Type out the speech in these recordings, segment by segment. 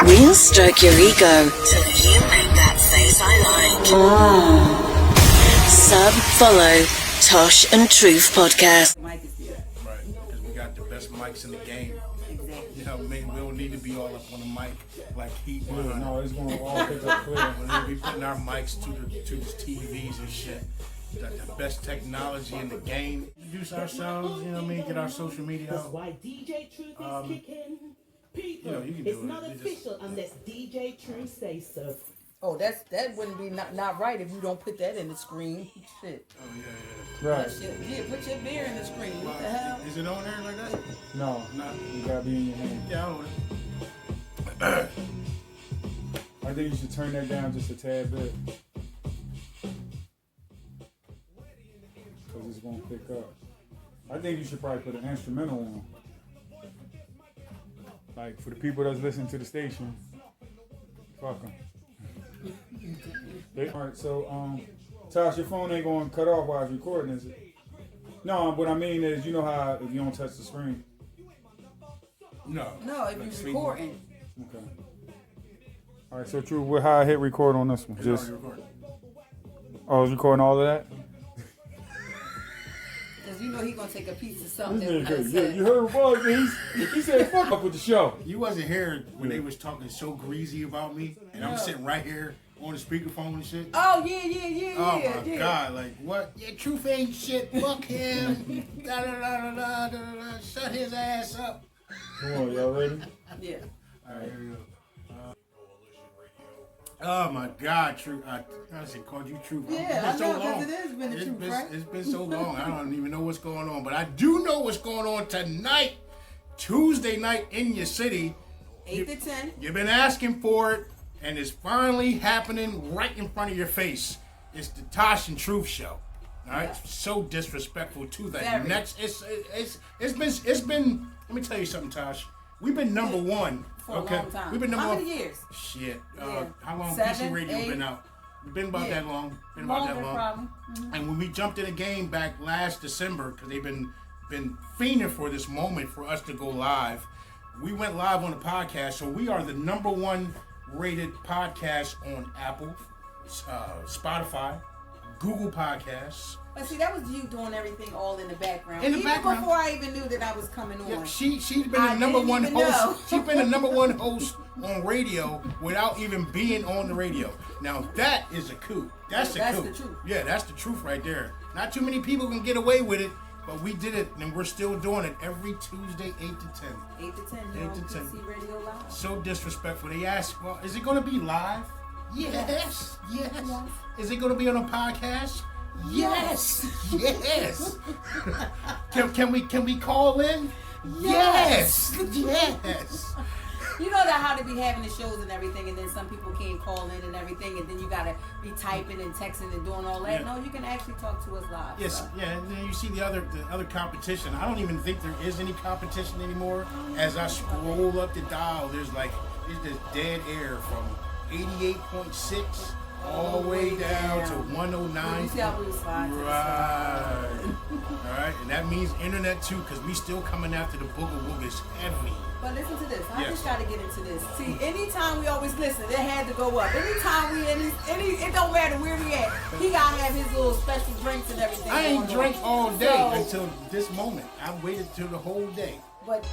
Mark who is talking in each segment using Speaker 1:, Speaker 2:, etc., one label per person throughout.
Speaker 1: We'll stroke your ego till you make that face I like. Sub, follow Tosh and Truuf podcast.
Speaker 2: Mic is there.
Speaker 3: Right, because we got the best mics in the game.
Speaker 2: Exactly.
Speaker 3: You know what I mean? We don't need to be all up on the mic like Heat.
Speaker 4: No, it's going to all pick up clear.
Speaker 3: We're going to be putting our mics to the TVs and shit. Got the best technology in the game. Introduce ourselves, you know what I mean? Get our social media
Speaker 5: That's
Speaker 3: out.
Speaker 5: why DJ Truuf is kicking. People,
Speaker 3: you know, you can
Speaker 5: it's
Speaker 3: do it.
Speaker 5: not
Speaker 3: You just-
Speaker 5: official unless DJ Truuf says so.
Speaker 2: Oh, that wouldn't be not right if you don't put that in the screen. Shit.
Speaker 3: Oh, yeah.
Speaker 4: Right.
Speaker 2: Put your beer in the screen. What the hell?
Speaker 3: Is it on there like that?
Speaker 4: No,
Speaker 3: No.
Speaker 4: you got to be in your hand.
Speaker 3: Yeah, I own it.
Speaker 4: I think you should turn that down just a tad bit. Because it's going to pick up. I think you should probably put an instrumental on. Like, for the people that's listening to the station, fuck them. Alright, so, Tosh, your phone ain't going to cut off while it's recording, is it? No, what I mean is, you know how if you don't touch the screen?
Speaker 3: No.
Speaker 2: No, if you're recording.
Speaker 4: Okay. Alright, so true, how I hit record on this one?
Speaker 3: It's already recording.
Speaker 4: Oh, I was recording all of that?
Speaker 2: Because you know he's going to take a piece of something.
Speaker 4: Yeah, you heard what he said, fuck up with the show.
Speaker 3: You wasn't here when they was talking so greasy about me, and I'm sitting right here on the speakerphone and shit.
Speaker 2: Oh, yeah.
Speaker 3: Oh my God! Like what? Yeah, Truth ain't shit. Fuck him. Da da da da da da. Shut his ass up.
Speaker 4: Come on, y'all ready?
Speaker 2: Yeah.
Speaker 3: All right, here we go. Oh my God, Truth! I said called you Truth.
Speaker 2: Yeah,
Speaker 3: It's been
Speaker 2: I know, 'cause it has been the truth, right?
Speaker 3: It's been so long. I don't even know what's going on, but I do know what's going on tonight, Tuesday night in your city.
Speaker 2: 8 to 10.
Speaker 3: You've been asking for it, and it's finally happening right in front of your face. It's the Tosh and Truuf show. All right,
Speaker 2: Yeah.
Speaker 3: So disrespectful to the
Speaker 2: Very.
Speaker 3: next. It's been. Let me tell you something, Tosh. We've been number one
Speaker 2: For a long time.
Speaker 3: We've been number
Speaker 2: How
Speaker 3: one.
Speaker 2: many years?
Speaker 3: Shit.
Speaker 2: Yeah.
Speaker 3: How long
Speaker 2: 7,
Speaker 3: PC Radio
Speaker 2: 8?
Speaker 3: been out? Been about
Speaker 2: Yeah.
Speaker 3: that long. Been about
Speaker 2: Longer,
Speaker 3: that long.
Speaker 2: probably.
Speaker 3: And when we jumped in the game back last December, because they've been fiending for this moment for us to go live, we went live on the podcast. So we are the number one rated podcast on Apple, Spotify, Google Podcasts.
Speaker 2: But see, that was you doing everything all in the background.
Speaker 3: In the
Speaker 2: even
Speaker 3: background.
Speaker 2: before I even knew that I was coming on.
Speaker 3: Yeah, she's been
Speaker 2: I
Speaker 3: the number
Speaker 2: didn't
Speaker 3: one
Speaker 2: even know.
Speaker 3: host. She's been the number one host on radio without even being on the radio. Now that is a coup. That's
Speaker 2: That's
Speaker 3: coup.
Speaker 2: the truth.
Speaker 3: Yeah, that's the truth right there. Not too many people can get away with it, but we did it, and we're still doing it every Tuesday, 8 to 10.
Speaker 2: 8 to 10 here
Speaker 3: 8
Speaker 2: on
Speaker 3: to 10.
Speaker 2: PC Radio Live.
Speaker 3: So disrespectful. They ask, well, is it going to be live? Yes. Is it going to be on a podcast? Yes. Can we call in? Yes.
Speaker 2: You know that how they be having the shows and everything, and then some people can't call in and everything, and then you gotta be typing and texting and doing all that.
Speaker 3: Yeah.
Speaker 2: No, you can actually talk to us live.
Speaker 3: Yes,
Speaker 2: so.
Speaker 3: yeah, and then you see the other competition. I don't even think there is any competition anymore. As I scroll up the dial, there's this dead air from 88.6 all the way down to 109.
Speaker 2: You see how we was sliding to the side.
Speaker 3: Right. All right, and that means internet too, because we still coming after the booger woogers heavy.
Speaker 2: But listen to this. I
Speaker 3: Yes.
Speaker 2: just gotta get into this. See, anytime we always listen, it had to go up. Anytime we it don't matter where we at. He gotta have his little special drinks and everything.
Speaker 3: I ain't
Speaker 2: going on.
Speaker 3: drank all day
Speaker 2: So-
Speaker 3: until this moment. I waited till the whole day.
Speaker 2: But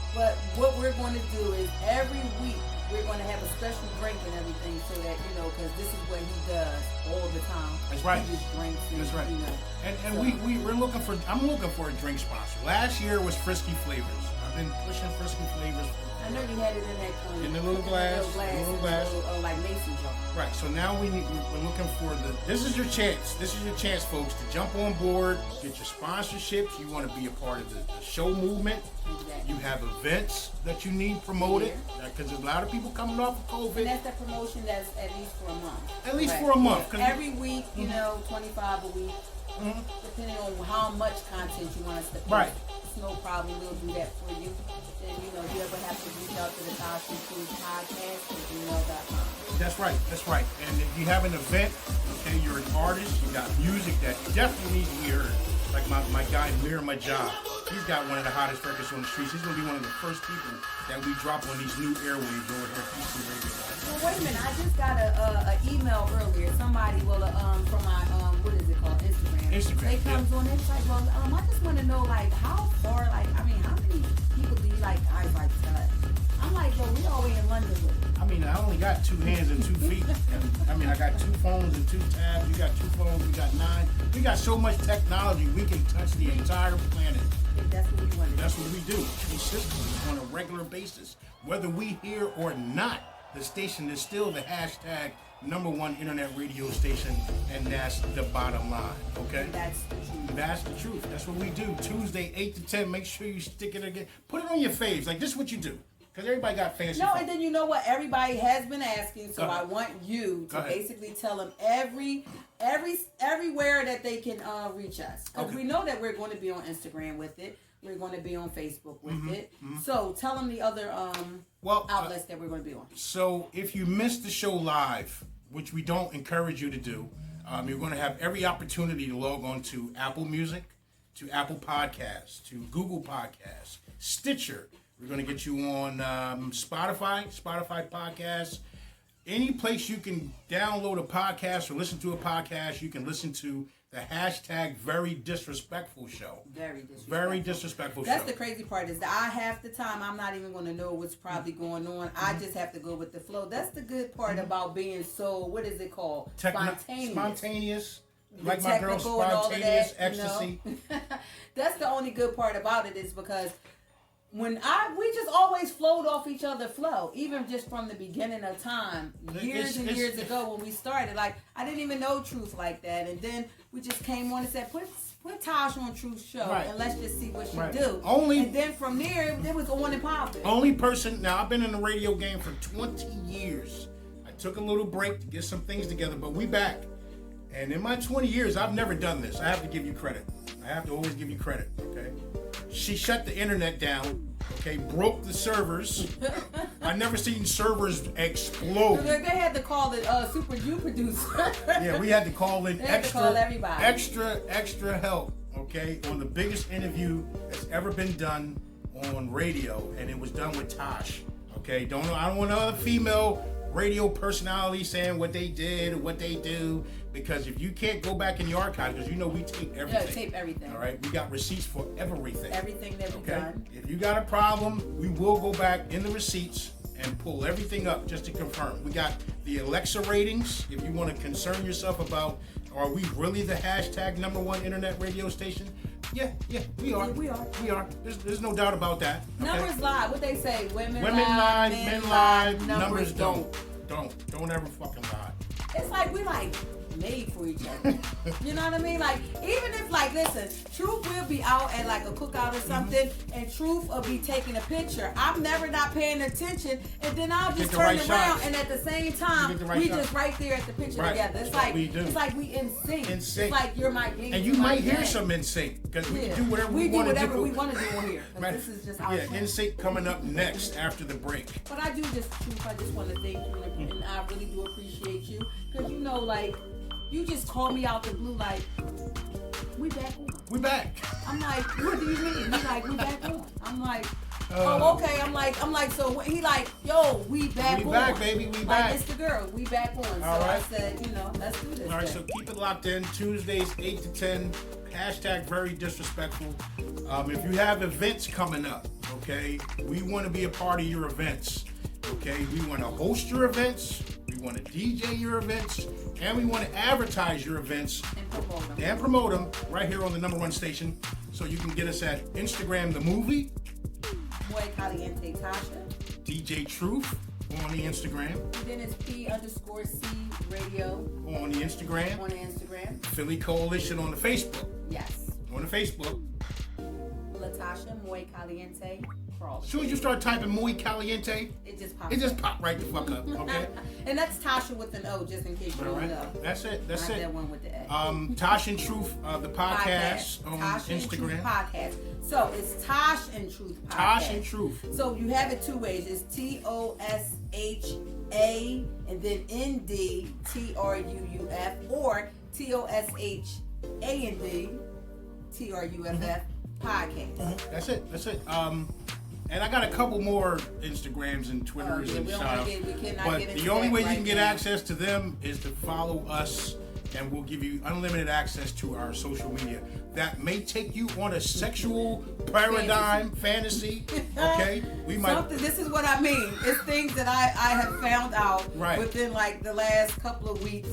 Speaker 2: what we're going to do is every week we're going to have a special drink and everything, so that because this is what he does all the time.
Speaker 3: That's right.
Speaker 2: He just drinks. And,
Speaker 3: That's right. And
Speaker 2: so.
Speaker 3: we're looking for. I'm looking for a drink sponsor. Last year was Frisky Flavors. I've been pushing Frisky Flavors.
Speaker 2: I know you had it in that
Speaker 3: In the little glass,
Speaker 2: like mason jar.
Speaker 3: Right. So now we're looking for This is your chance. This is your chance, folks, to jump on board, get your sponsorships. You want to be a part of the show movement.
Speaker 2: Exactly.
Speaker 3: You have events that you need promoted, because there's a lot of people coming off of COVID.
Speaker 2: And that's the promotion that's at least for a month.
Speaker 3: At least for a month. 'Cause
Speaker 2: Every week, 25 a week, depending on how much content you want us to put.
Speaker 3: Right.
Speaker 2: It's no problem. We'll do that for you. And, you ever have to reach out to the Tosh and Truuf podcast at gmail.com.
Speaker 3: That's right. And if you have an event, okay, you're an artist, you got music that definitely needs to be heard. Like my guy Mir Majab, he's got one of the hottest records on the streets. He's gonna be one of the first people that we drop on these new airwaves over here at PC Radio.
Speaker 2: a minute. I just got a email earlier. Somebody from my what is it called? Instagram. They comes on. It's like, well, I just want to know like how far, like, I mean, how many people do you like eyesight touch? I'm like, well, we all the way in London with it.
Speaker 3: I mean, I only got 2 hands and 2 feet. And, I mean, I got 2 phones and 2 tabs. You got 2 phones. We got 9. We got so much technology. We can touch the entire planet.
Speaker 2: If that's what we want to do.
Speaker 3: That's what we do consistently on a regular basis. Whether we hear or not, the station is still the hashtag #1 internet radio station, and that's the bottom line, okay?
Speaker 2: That's the truth.
Speaker 3: That's the truth. That's what we do. Tuesday, 8 to 10. Make sure you stick it again. Put it on your faves. Like, this is what you do. Because everybody got fancy.
Speaker 2: No, and then you know what? Everybody has been asking, so I want you to basically tell them everywhere that they can reach us. Because we know that we're going to be on Instagram with it. We're going to be on Facebook with it. So tell them the other outlets that we're going to be on.
Speaker 3: So if you missed the show live, which we don't encourage you to do, you're going to have every opportunity to log on to Apple Music, to Apple Podcasts, to Google Podcasts, Stitcher. We're going to get you on Spotify Podcasts. Any place you can download a podcast or listen to a podcast, you can listen to the hashtag Very Disrespectful Show. Very disrespectful show.
Speaker 2: That's the crazy part is that half the time I'm not even going to know what's probably going on. I just have to go with the flow. That's the good part about being so, what is it called?
Speaker 3: Spontaneous. Like my girl, spontaneous ecstasy.
Speaker 2: You know? That's the only good part about it is because we just always flowed off each other's flow, even just from the beginning of time, years ago when we started. Like, I didn't even know Truth like that, and then we just came on and said, put Tosh on Truth's show, and let's just see what she do. And then from there, it was on and popping.
Speaker 3: Only person, now I've been in the radio game for 20 years. I took a little break to get some things together, but we back. And in my 20 years, I've never done this. I have to give you credit. I have to always give you credit, okay? She shut the internet down, okay, broke the servers. I've never seen servers explode.
Speaker 2: They had to call the Super U producer.
Speaker 3: Yeah, we had to call in
Speaker 2: extra
Speaker 3: help, okay, on the biggest interview that's ever been done on radio, and it was done with Tosh, okay? I don't want another female radio personality saying what they did or what they do, because if you can't go back in the archives, because you know we tape everything.
Speaker 2: Yeah, tape everything.
Speaker 3: All right, we got receipts for everything.
Speaker 2: Everything that we've done.
Speaker 3: If you got a problem, we will go back in the receipts and pull everything up just to confirm. We got the Alexa ratings. If you want to concern yourself about, are we really the hashtag #1 internet radio station? Yeah, we are. We are. There's no doubt about that. Okay?
Speaker 2: Numbers lie. What they say? Women
Speaker 3: lie, men lie. Numbers
Speaker 2: don't.
Speaker 3: Don't ever fucking lie.
Speaker 2: It's like we made for each other. You know what I mean? Like, even if, like, listen, Truth will be out at like a cookout or something, and Truth will be taking a picture. I'm never not paying attention, and then I'll just turn around, and at the same time, we just right there at the picture together. It's like we in sync. It's like you're my game.
Speaker 3: And you might hear some in sync because we can do whatever we want to do.
Speaker 2: We want to do on here. This is just our show.
Speaker 3: In sync coming up next after the break.
Speaker 2: But I do just, Truth, I just want to thank you, and I really do appreciate you, because you know, like, you just called me out the blue, like, we back on.
Speaker 3: We back.
Speaker 2: I'm like, what do you mean? He like, we back on. I'm like, oh, okay. I'm like, so he like, yo, we back on.
Speaker 3: We back, baby. We back.
Speaker 2: Like, it's the girl. We back on. So I said, let's do this.
Speaker 3: All right, so keep it locked in. Tuesdays, 8 to 10. Hashtag Very Disrespectful. If you have events coming up, okay, we want to be a part of your events. Okay, we want to host your events, we want to DJ your events, and we want to advertise your events and promote them right here on the #1 station. So you can get us at Instagram the movie,
Speaker 2: MuyCaliente Tasha,
Speaker 3: DJ Truuf on the Instagram.
Speaker 2: And then it's P_C Radio
Speaker 3: on the Instagram. Philly Coalition on the Facebook.
Speaker 2: Yes.
Speaker 3: On the Facebook.
Speaker 2: Latosha MuyCaliente Crawley.
Speaker 3: As soon as you start typing MuyCaliente,
Speaker 2: it just pops.
Speaker 3: It just popped right the fuck up, okay?
Speaker 2: And that's Tasha with an O, just in case you don't know.
Speaker 3: That's it. Not
Speaker 2: that one with the A.
Speaker 3: Tosh and Truuf, the podcast on
Speaker 2: Tosh
Speaker 3: Instagram.
Speaker 2: And Truuf podcast. So it's Tosh and Truuf podcast.
Speaker 3: Tosh and Truuf.
Speaker 2: So you have it two ways. It's TOSHA and then NDTRUUF, or TOSHAND TRUFF podcast.
Speaker 3: That's it. And I got a couple more Instagrams and Twitters and stuff. But the only way you can get access to them is to follow us, and we'll give you unlimited access to our social media. That may take you on a sexual paradigm, fantasy. Okay, we might.
Speaker 2: This is what I mean. It's things that I have found out within like the last couple of weeks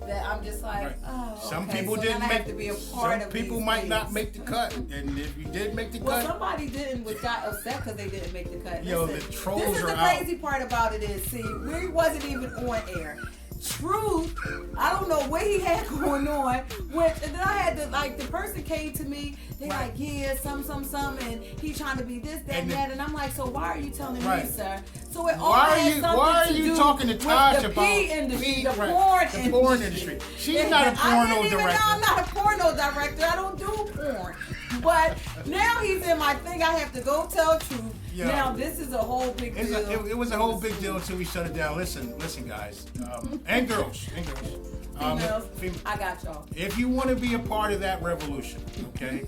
Speaker 2: that I'm just like, oh.
Speaker 3: Some
Speaker 2: okay,
Speaker 3: people
Speaker 2: so
Speaker 3: didn't
Speaker 2: then I
Speaker 3: make.
Speaker 2: have to be a part
Speaker 3: Some
Speaker 2: of
Speaker 3: people
Speaker 2: these
Speaker 3: might
Speaker 2: things.
Speaker 3: not make the cut, and if you did make the cut,
Speaker 2: somebody didn't, which got upset because they didn't make the cut.
Speaker 3: Yo,
Speaker 2: Listen,
Speaker 3: the trolls
Speaker 2: this is
Speaker 3: are
Speaker 2: the
Speaker 3: out.
Speaker 2: crazy part about it is, see, we wasn't even on air. Truth, I don't know what he had going on. And then I had to, like, the person came to me, they like, yeah, some, and he trying to be this, that, and that. And I'm like, so why are you telling me, sir? So it all has something
Speaker 3: why are
Speaker 2: to
Speaker 3: you
Speaker 2: do
Speaker 3: talking to Tosh
Speaker 2: with the
Speaker 3: about
Speaker 2: P industry, the
Speaker 3: the
Speaker 2: porn
Speaker 3: industry? She's not a porno director.
Speaker 2: I'm not a porno director. I don't do porn. But now he's in my thing. I have to go tell Truth.
Speaker 3: Yeah.
Speaker 2: Now this is a whole big deal.
Speaker 3: It was a whole big deal until we shut it down. Listen, guys, and girls.
Speaker 2: Females, I got y'all.
Speaker 3: If you want to be a part of that revolution, okay,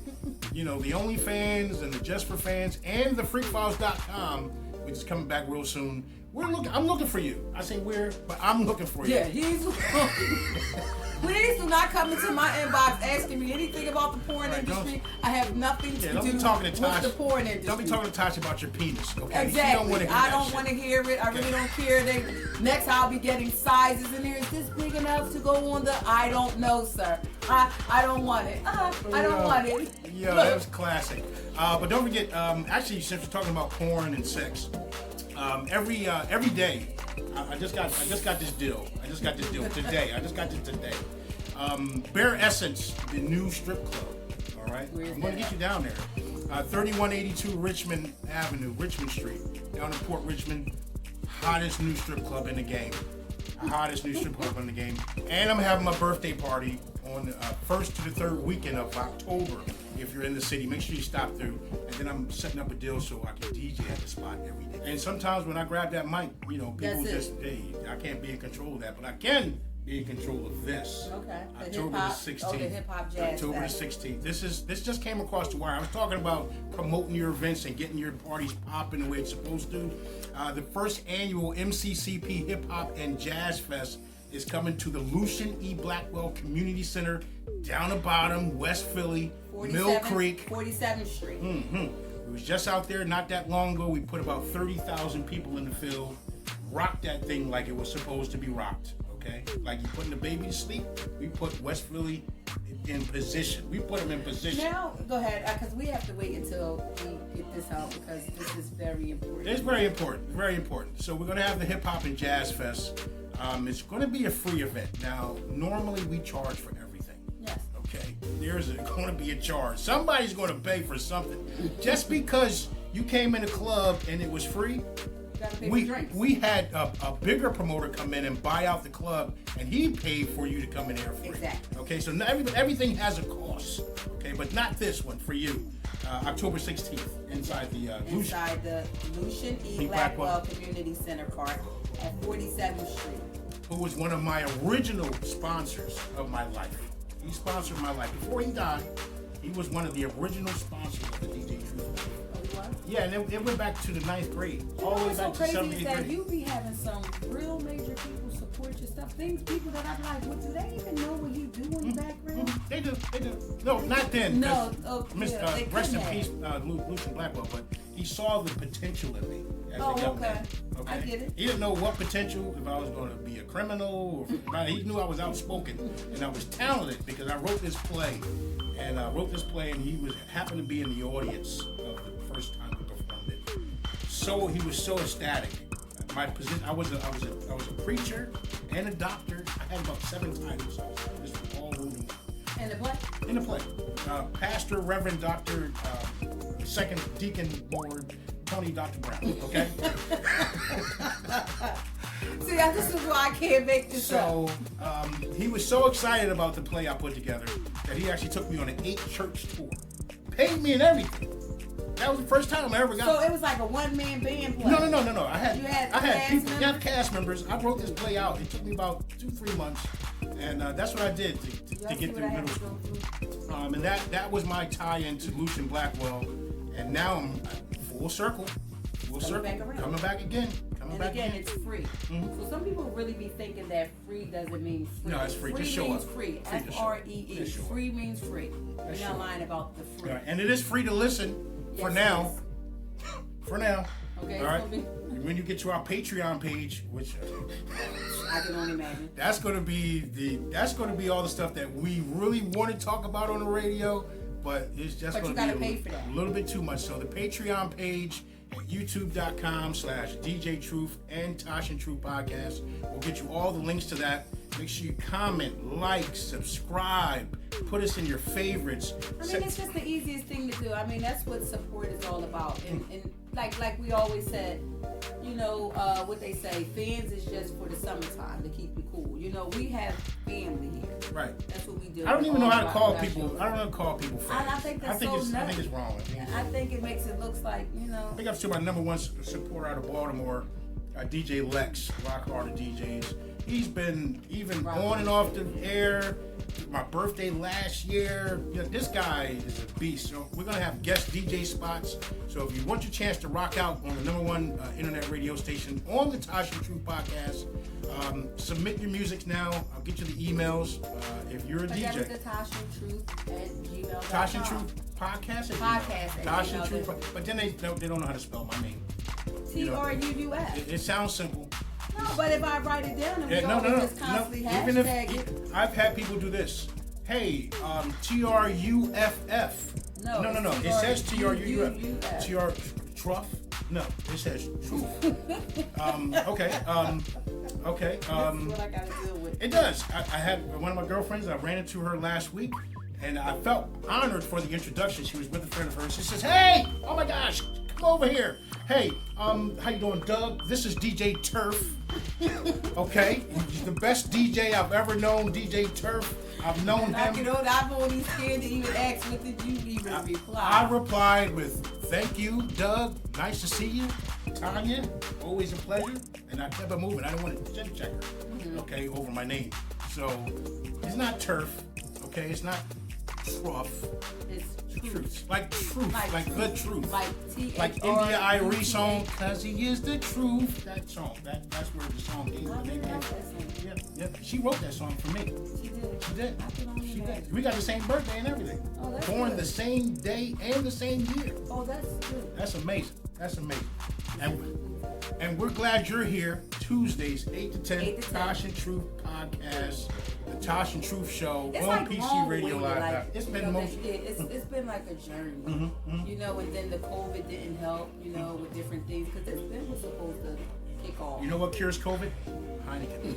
Speaker 3: you know, the OnlyFans and the Just for Fans and the FreakFiles.com, which is coming back real soon. I'm looking for you. I say we're, but I'm looking for you.
Speaker 2: Yeah, he's looking. Please do not come into my inbox asking me anything about the porn industry. I have nothing to do with the porn industry.
Speaker 3: Don't be talking to Tosh about your penis, okay?
Speaker 2: Exactly. I don't want to hear it. I really don't care. Next, I'll be getting sizes in there. Is this big enough to go on the? I don't know, sir. I don't want it. I don't want it.
Speaker 3: Yeah, that was classic. But don't forget, actually, since we're talking about porn and sex, every day, I just got this deal. Today. Bare Essence, the new strip club. All right, I'm going to get you down there. 3182 Richmond Avenue, Richmond Street, down in Port Richmond. Hottest new strip club in the game. And I'm having my birthday party on the 1st to the 3rd weekend of October. If you're in the city, make sure you stop through. And then I'm setting up a deal so I can DJ at the spot every day. And sometimes when I grab that mic, you know, people I can't be in control of that, but I can be in control of this.
Speaker 2: Okay.
Speaker 3: October the 16th.
Speaker 2: Oh, the hip hop jazz.
Speaker 3: October the 16th. This just came across the wire. I was talking about promoting your events and getting your parties popping the way it's supposed to. The first annual MCCP Hip Hop and Jazz Fest is coming to the Lucian E. Blackwell Community Center, down the bottom, West Philly, Mill Creek.
Speaker 2: 47th Street.
Speaker 3: We was just out there not that long ago. We put about 30,000 people in the field, rocked that thing like it was supposed to be rocked. Okay, like you putting the baby to sleep, we put West Philly in position. We put them in position.
Speaker 2: Now, go ahead, because we have to wait until we get this out because this is very important.
Speaker 3: It's very important. So we're going to have the Hip Hop and Jazz Fest. It's going to be a free event. Now, normally we charge for everything.
Speaker 2: Yes.
Speaker 3: Okay, there's going to be a charge. Somebody's going to pay for something. Just because you came in a club and it was free, we had a bigger promoter come in and buy out the club, and he paid for you to come in here free.
Speaker 2: Exactly.
Speaker 3: Okay, so everything has a cost. Okay, but not this one for you. October 16th inside the
Speaker 2: Lucian E. Blackwell Community Center Park at 47th Street.
Speaker 3: Who was one of my original sponsors of my life. He sponsored my life before he died. He was one of the original sponsors of the DJ Truth. Yeah, and it went back to the 9th grade, all the way back to 7th grade.
Speaker 2: You be having some real major people support your stuff. People that I'm like, well, do they even know what you do in the background?
Speaker 3: They do. No, not then.
Speaker 2: No,
Speaker 3: rest in peace, Lucian Blackwell. But he saw the potential in me as a young man. Okay,
Speaker 2: I get it.
Speaker 3: He didn't know what potential, if I was going to be a criminal, or he knew I was outspoken and I was talented because I wrote this play, and he happened to be in the audience of the first time we performed it. So he was so ecstatic. My position, I was a preacher and a doctor. I had about 7 titles. This was all rolled in one. In the play. Pastor, Reverend Doctor, Second Deacon Board, Tony Dr. Brown. Okay.
Speaker 2: See, this is why I can't make this up.
Speaker 3: So he was so excited about the play I put together that he actually took me on an 8-church tour, paid me and everything. That was the first time I ever got.
Speaker 2: So it was like a one-man band play.
Speaker 3: No. I had cast members. I wrote this play out. It took me about 2-3 months, and that's what I did to get through middle school. And that was my tie-in to Lucian Blackwell, and now I'm full circle. Coming back again.
Speaker 2: And again, it's free. Mm-hmm. So some people really be thinking that free doesn't mean free.
Speaker 3: No, it's free.
Speaker 2: Free
Speaker 3: just show
Speaker 2: means
Speaker 3: up.
Speaker 2: free. F-R-E-E. Free means free. You're not lying about the free.
Speaker 3: Right. And it is free to listen for now. For now.
Speaker 2: Okay.
Speaker 3: All right. When you get to our Patreon page, which
Speaker 2: I can only imagine.
Speaker 3: That's gonna be all the stuff that we really want to talk about on the radio, but it's just gonna be a little bit too much. So the Patreon page, youtube.com/DJ Truuf and Tosh and Truuf podcast will get you all the links to that. Make sure you comment, like, subscribe, put us in your favorites.
Speaker 2: I mean, it's just the easiest thing to do. I mean, that's what support is all about. And like we always said, you know, what they say, fans is just for the summertime to keep you cool. You know, we have family here.
Speaker 3: Right.
Speaker 2: That's what we do.
Speaker 3: I don't even know how to call people. I don't know how to call people fans.
Speaker 2: I think that's I think
Speaker 3: it's wrong.
Speaker 2: I think it makes it looks like, you know.
Speaker 3: Big ups to my number one supporter out of Baltimore, DJ Lex, Rock Harder DJs. He's been even on and off the air. My birthday last year. You know, this guy is a beast. So we're gonna have guest DJ spots. So if you want your chance to rock out on the number one internet radio station on the Tosh and Truuf podcast, submit your music now. I'll get you the emails. If you're a DJ.
Speaker 2: That was the Tosh and Truuf at gmail.com.
Speaker 3: Tosh and Truuf podcast. Tosh and Truuf. But then they don't know how to spell my name.
Speaker 2: Truuf.
Speaker 3: It sounds simple.
Speaker 2: No, but if I write it down and we just constantly hashtag it.
Speaker 3: I've had people do this. Hey, Truff. No. It says Truff. Truff? No, it says Truff. Okay.
Speaker 2: This is what I gotta deal with.
Speaker 3: It does. I had one of my girlfriends. I ran into her last week, and I felt honored for the introduction. She was with a friend of hers. She says, "Hey, oh my gosh, come over here. Hey, how you doing, Doug? This is DJ Turf. Okay, he's the best DJ I've ever known, DJ Turf. I've known him.
Speaker 2: I'm only scared to even ask, what did you even reply?
Speaker 3: I replied with, thank you, Doug. Nice to see you. Tanya, always a pleasure. And I kept it moving. I didn't want to check her, okay, over my name. So, it's not Turf, okay? It's not Truff.
Speaker 2: It's
Speaker 3: Truth. Like truth. Like the truth.
Speaker 2: Like
Speaker 3: India Irie song, cause he is the truth. That song. That's where the song came from. Yep. She wrote that song for me.
Speaker 2: She did.
Speaker 3: She did. We got the same birthday and everything.
Speaker 2: Oh, that's
Speaker 3: born
Speaker 2: good.
Speaker 3: the same day and the same year.
Speaker 2: Oh, that's good.
Speaker 3: That's amazing. And we're glad you're here. Tuesdays, 8 to 10, Tosh and Truuf podcast. The Tosh and Truuf show
Speaker 2: it's
Speaker 3: on
Speaker 2: like
Speaker 3: PC Radio Live.
Speaker 2: Like,
Speaker 3: it's been
Speaker 2: it's been like a journey, you know. And then the COVID didn't help, you know, with different things because this thing was supposed to kick off.
Speaker 3: You know what cures COVID? Heineken.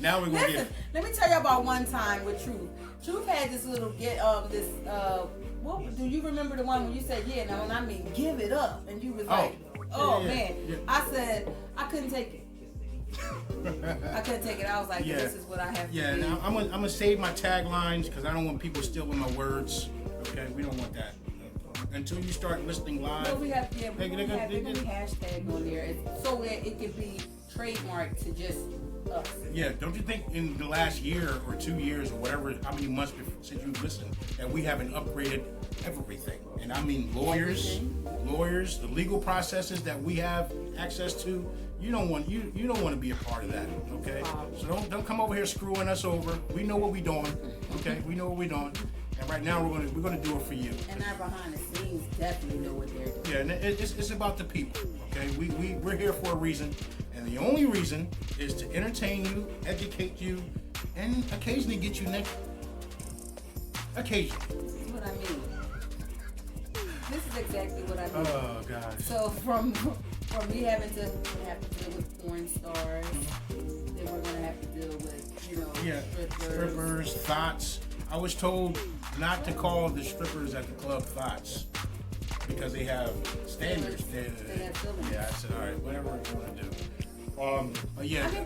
Speaker 3: Now we're gonna get.
Speaker 2: Let me tell you about one time with Truuf. Truuf had this little what do you remember the one when you said when I mean give it up, and you was like, man. I said I couldn't take it. I couldn't take it. I was like, this is what I have to do.
Speaker 3: Now I'm gonna save my taglines because I don't want people stealing my words. Okay, we don't want that. Until you start listening live.
Speaker 2: Well, we're gonna be hashtag on there so that it can be trademarked to just us.
Speaker 3: Yeah, don't you think in the last year or 2 years or whatever, how many months since you've listened, that we haven't upgraded everything? And I mean lawyers, the legal processes that we have access to. You don't want to be a part of that, okay? So don't come over here screwing us over. We know what we're doing, okay? We know what we're doing, and right now we're gonna do it for you.
Speaker 2: And our behind the scenes definitely know what they're doing.
Speaker 3: Yeah, and it's about the people, okay? We're here for a reason, and the only reason is to entertain you, educate you, and occasionally get you next. Occasionally.
Speaker 2: This is what I mean. This is exactly what I mean.
Speaker 3: Oh God.
Speaker 2: So from me having to have to deal with porn stars, then we're gonna have to deal with strippers,
Speaker 3: thoughts. I was told not to call the strippers at the club thoughts because they have standards.
Speaker 2: They have cylinders.
Speaker 3: Yeah, I said all right, whatever you want to do.
Speaker 2: I mean,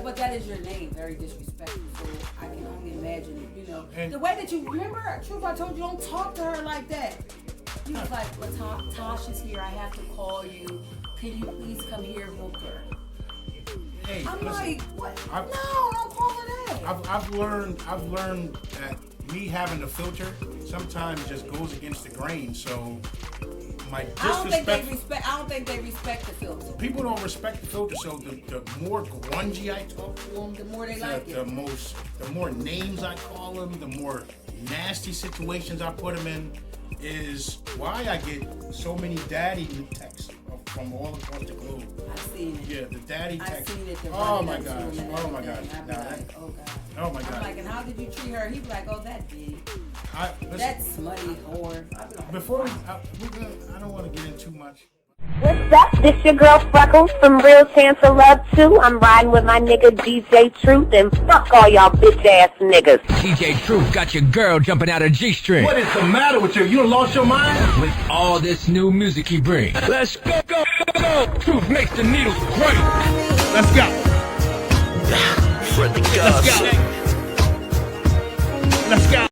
Speaker 2: but that is your name, very disrespectful. So I can only imagine, you know, the way that you remember. Truth, I told you don't talk to her like that. You was like, well, Tosh is here. I have to call you. Can you please come here, Booker?
Speaker 3: Hey,
Speaker 2: I'm
Speaker 3: listen,
Speaker 2: like, what? No, don't call her that.
Speaker 3: I've learned that me having the filter sometimes just goes against the grain. So my
Speaker 2: I don't think
Speaker 3: disrespect.
Speaker 2: I don't think they respect the filter.
Speaker 3: People don't respect the filter, so the more grungy I talk to them,
Speaker 2: The more they like it.
Speaker 3: the more names I call them, the more nasty situations I put them in, is why I get so many daddy texts from all across the globe.
Speaker 2: I've seen it.
Speaker 3: Yeah, the daddy
Speaker 2: I've
Speaker 3: text.
Speaker 2: seen it.
Speaker 3: Oh my gosh. Oh my gosh.
Speaker 2: I'd be
Speaker 3: Nah,
Speaker 2: like, oh God.
Speaker 3: Oh my
Speaker 2: I'm
Speaker 3: God.
Speaker 2: like, and how did you treat her? He'd be like, oh, that big.
Speaker 3: Listen,
Speaker 2: That smutty whore. I'd be like,
Speaker 3: before I don't want to get in too much.
Speaker 6: What's up? This your girl Freckles from Real Chance of Love 2. I'm riding with my nigga DJ Truth, and fuck all y'all bitch ass niggas.
Speaker 7: DJ Truth got your girl jumping out of G-string.
Speaker 8: What is the matter with you? You done lost your mind?
Speaker 7: With all this new music he brings. Let's go, go, go. Truth makes the needles great.
Speaker 3: Let's go.
Speaker 8: For the gods.
Speaker 3: Let's go.